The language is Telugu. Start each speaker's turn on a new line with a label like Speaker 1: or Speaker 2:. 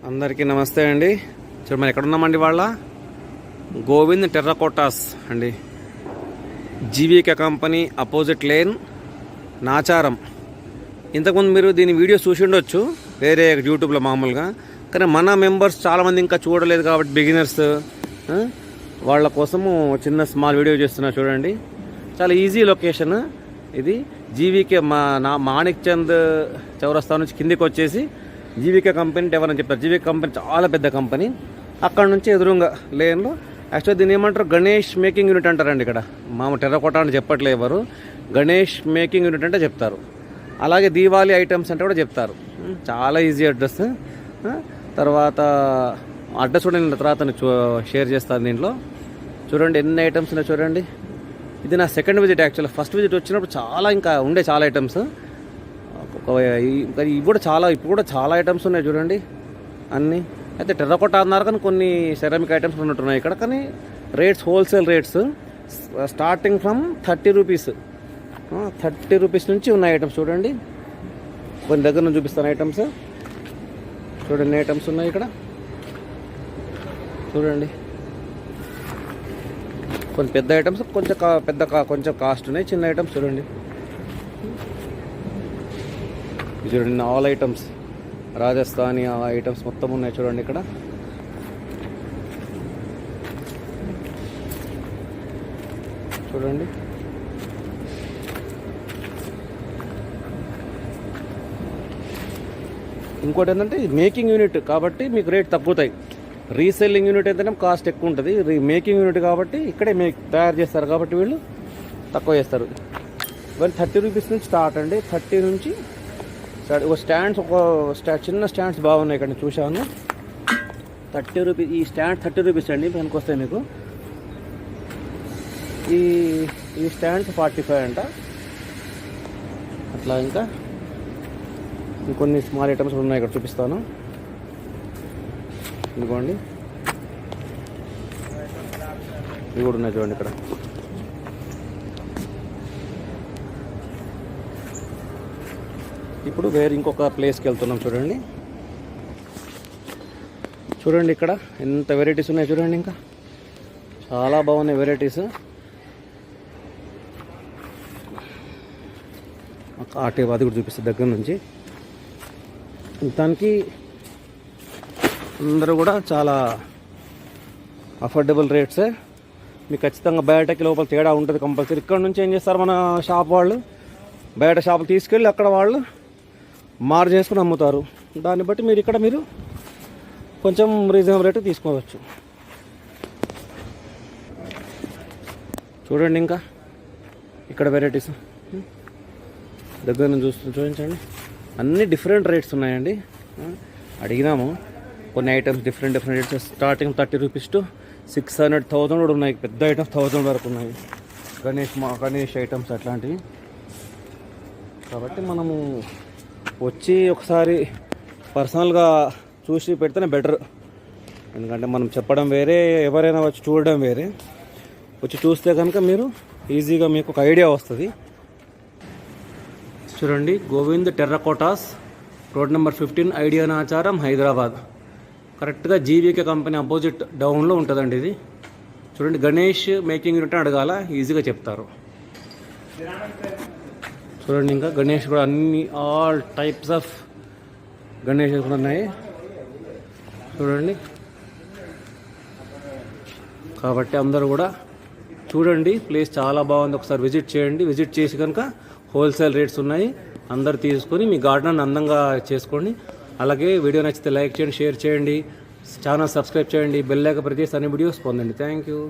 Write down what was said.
Speaker 1: అందరికీ నమస్తే అండి. చూడండి మనం ఎక్కడున్నామండి, వాళ్ళ గోవింద్ టెర్రకోటాస్ అండి, GVK company opposite lane, Nacharam. ఇంతకుముందు మీరు దీని వీడియో చూసి ఉండొచ్చు వేరే యూట్యూబ్లో మామూలుగా, కానీ మన మెంబర్స్ చాలామంది ఇంకా చూడలేదు కాబట్టి బిగినర్స్ వాళ్ళ కోసము చిన్న స్మాల్ వీడియో చేస్తున్నా. చూడండి, చాలా ఈజీ లొకేషన్ ఇది. జీవీకే మాణిక్ చంద్ చౌరస్తా నుంచి కిందికి వచ్చేసి జీవీకే కంపెనీ ఎవరని చెప్తారు. జీవీకే కంపెనీ చాలా పెద్ద కంపెనీ. అక్కడ నుంచి ఎదురుగా లేన్లో యాక్చువల్లీ దీన్ని ఏమంటారు, గణేష్ మేకింగ్ యూనిట్ అంటారండి. ఇక్కడ మామ టెర్రకోట అని చెప్పట్లే ఎవరు, గణేష్ మేకింగ్ యూనిట్ అంటే చెప్తారు. అలాగే దీవాలి ఐటమ్స్ అంటే కూడా చెప్తారు. చాలా ఈజీ అడ్రస్. తర్వాత అడ్రస్ కూడా నేను తర్వాత షేర్ చేస్తాను దీంట్లో. చూడండి ఎన్ని ఐటమ్స్ ఉన్నాయి చూడండి. ఇది నా second visit. Actually first visit వచ్చినప్పుడు ఇంకా చాలా ఐటమ్స్. ఇవి కూడా ఇప్పుడు కూడా చాలా ఐటమ్స్ ఉన్నాయి చూడండి అన్నీ. అయితే టెర్రకోట అన్నారు కానీ కొన్ని సెరామిక్ ఐటమ్స్ ఉన్నట్టున్నాయి ఇక్కడ. కానీ rates wholesale rates starting from 30 rupees, 30 rupees నుంచి ఉన్న ఐటమ్స్ చూడండి. కొన్ని దగ్గర నుంచి చూపిస్తాను ఐటమ్స్. చూడండి ఐటమ్స్ ఉన్నాయి ఇక్కడ చూడండి. కొన్ని పెద్ద ఐటమ్స్, కొంచెం కాస్ట్ ఉన్నాయి. చిన్న ఐటమ్స్ చూడండి. చూడండి ఆల్ ఐటమ్స్, రాజస్థానీ ఆ ఐటమ్స్ మొత్తం ఉన్నాయి చూడండి ఇక్కడ. చూడండి ఇంకోటి ఏంటంటే మేకింగ్ యూనిట్ కాబట్టి మీకు రేట్ తగ్గుతాయి. రీసెల్లింగ్ యూనిట్ అయితేనే కాస్ట్ ఎక్కువ ఉంటుంది. మేకింగ్ యూనిట్ కాబట్టి ఇక్కడే తయారు చేస్తారు కాబట్టి వీళ్ళు తక్కువ చేస్తారు. ఇవన్నీ 30 రూపీస్ నుంచి స్టార్ట్ అండి. 30 నుంచి చిన్న స్టాండ్స్ బాగున్నాయి ఇక్కడ చూశాను. 30 రూపీస్ ఈ స్టాండ్ 30 రూపీస్ అండి. పనికి వస్తాయి మీకు. ఈ స్టాండ్స్ 45 అంట. అట్లా ఇంకా ఇంకొన్ని స్మాల్ ఐటమ్స్ ఉన్నాయి ఇక్కడ చూపిస్తాను. ఇదిగోండి ఇవి కూడా ఉన్నాయి చూడండి ఇక్కడ. ఇప్పుడు వేరే ఇంకొక ప్లేస్కి వెళ్తున్నాం చూడండి. చూడండి ఇక్కడ ఎంత వెరైటీస్ ఉన్నాయి చూడండి. ఇంకా చాలా బాగున్నాయి వెరైటీస్. అది కూడా చూపిస్తుంది దగ్గర నుంచి. దానికి అందరూ కూడా చాలా అఫోర్డబుల్ రేట్సే. మీకు ఖచ్చితంగా బయటకి లోపల తేడా ఉంటుంది కంపల్సరీ. ఇక్కడ నుంచి ఏం చేస్తారు మన షాప్ వాళ్ళు, బయట షాపులు తీసుకెళ్ళి అక్కడ వాళ్ళు మార్జిన్ చేసుకుని అమ్ముతారు. దాన్ని బట్టి మీరు కొంచెం రీజనబుల్ రేట్ తీసుకోవచ్చు. చూడండి ఇంకా ఇక్కడ వెరైటీస్ దగ్గర నుంచి చూపించండి. అన్నీ డిఫరెంట్ రేట్స్ ఉన్నాయండి. అడిగినాము కొన్ని items different rates starting 30 rupees to 600, 1000 కూడా ఉన్నాయి. పెద్ద ఐటమ్స్ 1000 వరకు ఉన్నాయి. గణేష్ ఐటమ్స్ అట్లాంటివి. కాబట్టి మనము వచ్చి ఒకసారి పర్సనల్గా చూసి పెడితేనే బెటర్. ఎందుకంటే మనం చెప్పడం వేరే, ఎవరైనా వచ్చి చూడడం వేరే. వచ్చి చూస్తే కనుక మీరు ఈజీగా మీకు ఒక ఐడియా వస్తుంది. చూడండి Govind terracottas, road number 15, IDA Nacharam, Hyderabad. కరెక్ట్గా జీవీకే కంపెనీ అపోజిట్ డౌన్లో ఉంటుందండి ఇది. చూడండి గణేష్ మేకింగ్ యూనిట్ అడగాల, ఈజీగా చెప్తారు. చూడండి ఇంకా గణేష్ కూడా అన్ని ఆల్ టైప్స్ ఆఫ్ గణేష్ కూడా ఉన్నాయి చూడండి. కాబట్టి అందరూ కూడా చూడండి, ప్లేస్ చాలా బాగుంది. ఒకసారి విజిట్ చేయండి. విజిట్ చేసి కనుక హోల్సేల్ రేట్స్ ఉన్నాయి. అందరు తీసుకొని మీ గార్డెన్ అందంగా చేసుకోండి. అలాగే వీడియో నచ్చితే లైక్ చేయండి, షేర్ చేయండి, ఛానల్ సబ్స్క్రైబ్ చేయండి, బెల్ ఐకాన్ ప్రెస్ చేసి అన్ని వీడియోస్ పొందండి. Thank you.